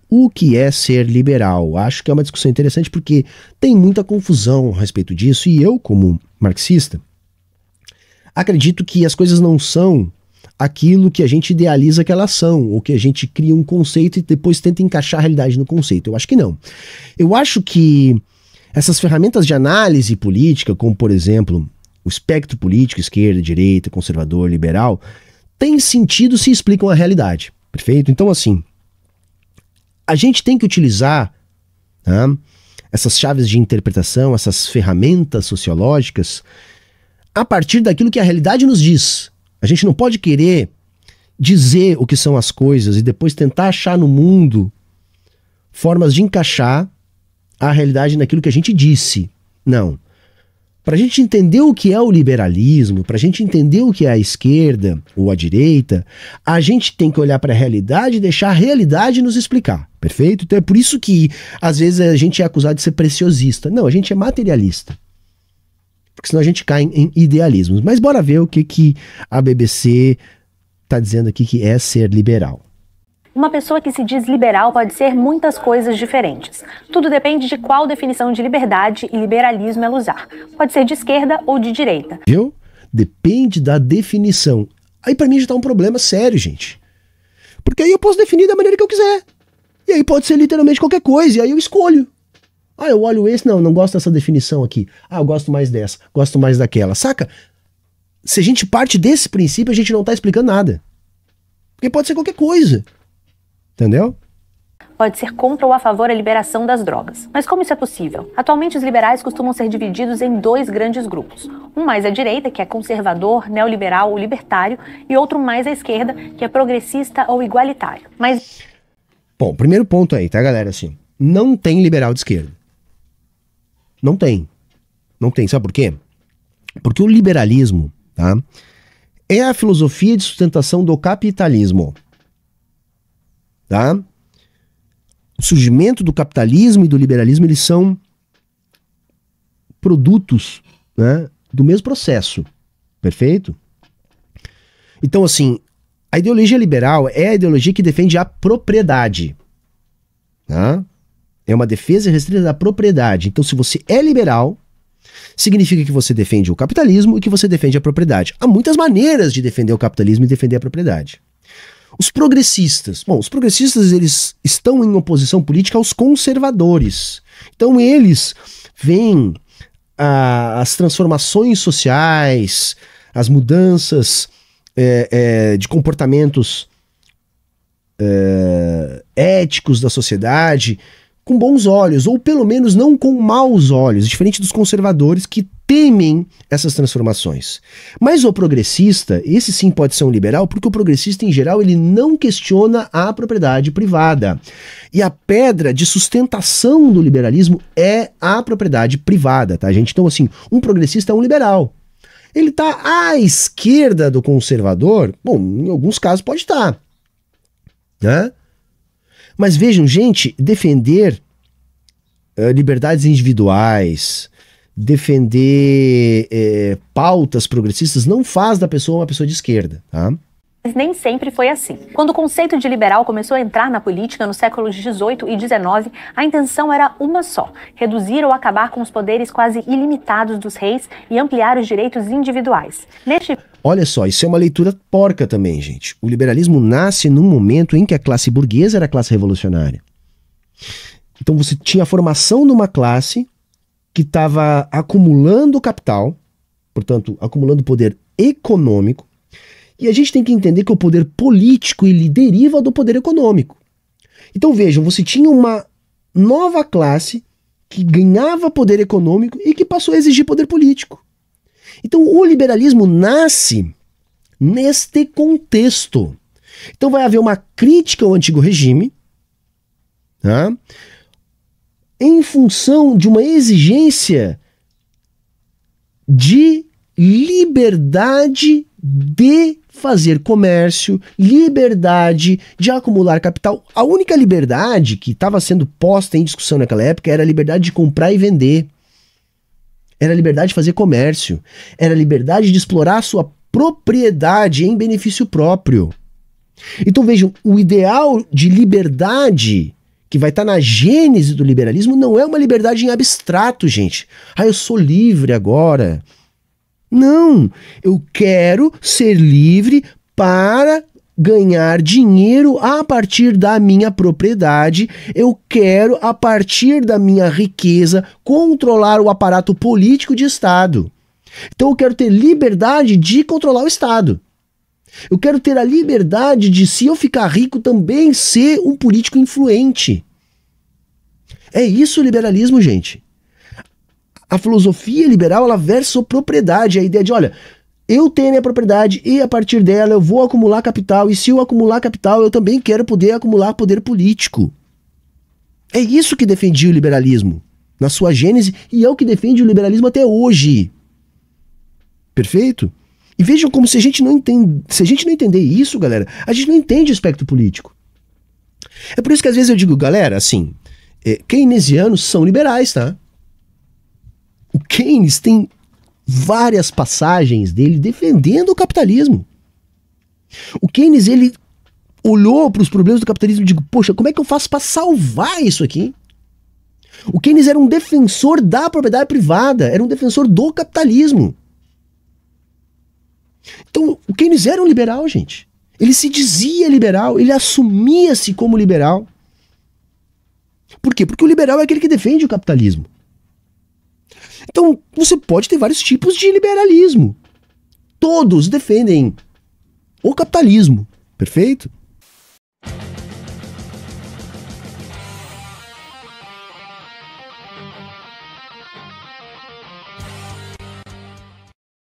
O que é ser liberal? Acho que é uma discussão interessante porque tem muita confusão a respeito disso e eu, como marxista, acredito que as coisas não são aquilo que a gente idealiza que elas são, ou que a gente cria um conceito e depois tenta encaixar a realidade no conceito. Eu acho que não. Eu acho que essas ferramentas de análise política, como por exemplo o espectro político, esquerda, direita, conservador, liberal, têm sentido se explicam a realidade. Perfeito? Então assim, a gente tem que utilizar, tá, essas chaves de interpretação, essas ferramentas sociológicas, a partir daquilo que a realidade nos diz. A gente não pode querer dizer o que são as coisas e depois tentar achar no mundo formas de encaixar a realidade naquilo que a gente disse. Não. Para a gente entender o que é o liberalismo, para a gente entender o que é a esquerda ou a direita, a gente tem que olhar para a realidade e deixar a realidade nos explicar. Perfeito? Então é por isso que às vezes a gente é acusado de ser preciosista. Não, a gente é materialista. Porque senão a gente cai em idealismos. Mas bora ver o que a BBC está dizendo aqui que é ser liberal. Uma pessoa que se diz liberal pode ser muitas coisas diferentes. Tudo depende de qual definição de liberdade e liberalismo ela usar. Pode ser de esquerda ou de direita. Viu? Depende da definição. Aí pra mim já tá um problema sério, gente. Porque aí eu posso definir da maneira que eu quiser. E aí pode ser literalmente qualquer coisa. E aí eu escolho. Ah, eu olho esse, não gosto dessa definição aqui. Ah, eu gosto mais dessa, gosto mais daquela. Saca? Se a gente parte desse princípio, a gente não tá explicando nada. Porque pode ser qualquer coisa. Entendeu? Pode ser contra ou a favor da liberação das drogas. Mas como isso é possível? Atualmente os liberais costumam ser divididos em dois grandes grupos. Um mais à direita, que é conservador, neoliberal ou libertário, e outro mais à esquerda, que é progressista ou igualitário. Mas... Bom, primeiro ponto aí, tá, galera? Assim, não tem liberal de esquerda. Não tem. Não tem. Sabe por quê? Porque o liberalismo, tá, é a filosofia de sustentação do capitalismo. Tá? O surgimento do capitalismo e do liberalismo, eles são produtos, né, do mesmo processo. Perfeito? Então, assim, a ideologia liberal é a ideologia que defende a propriedade. Tá? É uma defesa restrita da propriedade. Então, se você é liberal, significa que você defende o capitalismo e que você defende a propriedade. Há muitas maneiras de defender o capitalismo e defender a propriedade. Os progressistas, bom, os progressistas eles estão em oposição política aos conservadores. Então eles veem as transformações sociais, as mudanças de comportamentos éticos da sociedade com bons olhos, ou pelo menos não com maus olhos, diferente dos conservadores que temem essas transformações. Mas o progressista, esse sim pode ser um liberal, porque o progressista em geral ele não questiona a propriedade privada. E a pedra de sustentação do liberalismo é a propriedade privada, tá, gente? Então assim, um progressista é um liberal. Ele tá à esquerda do conservador? Bom, em alguns casos pode estar, né? Mas vejam, gente, defender liberdades individuais, defender pautas progressistas não faz da pessoa uma pessoa de esquerda, tá? Mas nem sempre foi assim. Quando o conceito de liberal começou a entrar na política nos séculos XVIII e XIX, a intenção era uma só: reduzir ou acabar com os poderes quase ilimitados dos reis e ampliar os direitos individuais. Olha só, isso é uma leitura porca também, gente. O liberalismo nasce num momento em que a classe burguesa era a classe revolucionária. Então você tinha a formação de uma classe que estava acumulando capital, portanto, acumulando poder econômico, e a gente tem que entender que o poder político ele deriva do poder econômico. Então vejam, você tinha uma nova classe que ganhava poder econômico e que passou a exigir poder político. Então o liberalismo nasce neste contexto. Então vai haver uma crítica ao antigo regime, tá? Em função de uma exigência de liberdade de fazer comércio, liberdade de acumular capital. A única liberdade que estava sendo posta em discussão naquela época era a liberdade de comprar e vender. Era a liberdade de fazer comércio. Era a liberdade de explorar a sua propriedade em benefício próprio. Então vejam, o ideal de liberdade que vai estar na gênese do liberalismo, não é uma liberdade em abstrato, gente. Ah, eu sou livre agora. Não, eu quero ser livre para ganhar dinheiro a partir da minha propriedade, eu quero, a partir da minha riqueza, controlar o aparato político de Estado. Então eu quero ter liberdade de controlar o Estado. Eu quero ter a liberdade de, se eu ficar rico, também ser um político influente. É isso o liberalismo, gente. A filosofia liberal, ela versa sobre propriedade, a ideia de, olha, eu tenho a minha propriedade e a partir dela eu vou acumular capital, e se eu acumular capital, eu também quero poder acumular poder político. É isso que defendia o liberalismo, na sua gênese, e é o que defende o liberalismo até hoje. Perfeito? E vejam como se a gente não entender isso, galera, a gente não entende o espectro político. É por isso que às vezes eu digo, galera, assim, keynesianos são liberais, tá? O Keynes tem várias passagens dele defendendo o capitalismo. O Keynes, ele olhou para os problemas do capitalismo e digo, poxa, como é que eu faço para salvar isso aqui? O Keynes era um defensor da propriedade privada, era um defensor do capitalismo. Então, o Keynes era um liberal, gente. Ele se dizia liberal, ele assumia-se como liberal. Por quê? Porque o liberal é aquele que defende o capitalismo. Então, você pode ter vários tipos de liberalismo. Todos defendem o capitalismo, perfeito?